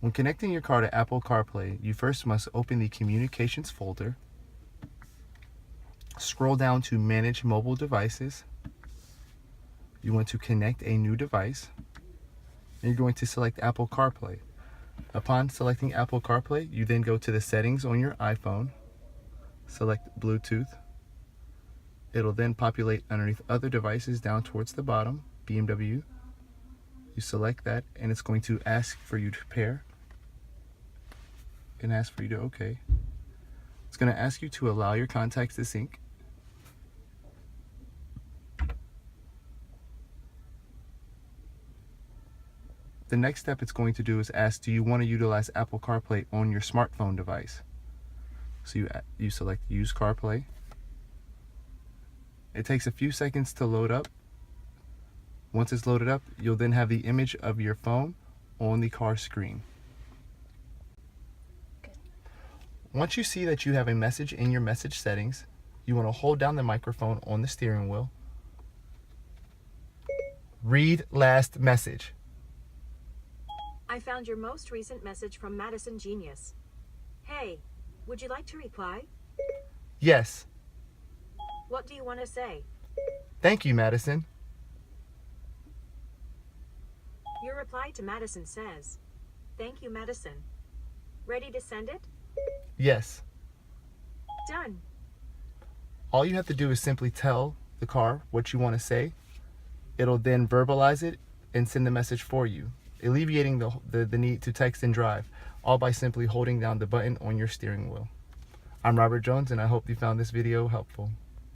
When connecting your car to Apple CarPlay, you first must open the Communications folder, scroll down to Manage Mobile Devices. You want to connect a new device, and you're going to select Apple CarPlay. Upon selecting Apple CarPlay, you then go to the settings on your iPhone, select Bluetooth. It'll then populate underneath other devices down towards the bottom, BMW. You select that, and it's going to ask for you to pair and ask for you to OK. It's going to ask you to allow your contacts to sync. The next step it's going to do is ask, do you want to utilize Apple CarPlay on your smartphone device? So you select Use CarPlay. It takes a few seconds to load up. Once it's loaded up, you'll then have the image of your phone on the car screen. Once you see that you have a message in your message settings, you want to hold down the microphone on the steering wheel. Read last message. I found your most recent message from Madison Genius. Hey, would you like to reply? Yes. What do you want to say? Thank you, Madison. Your reply to Madison says, "Thank you, Madison." Ready to send it? Yes. Done. All you have to do is simply tell the car what you want to say. It'll then verbalize it and send the message for you, alleviating the need to text and drive, all by simply holding down the button on your steering wheel. I'm Robert Jones, and I hope you found this video helpful.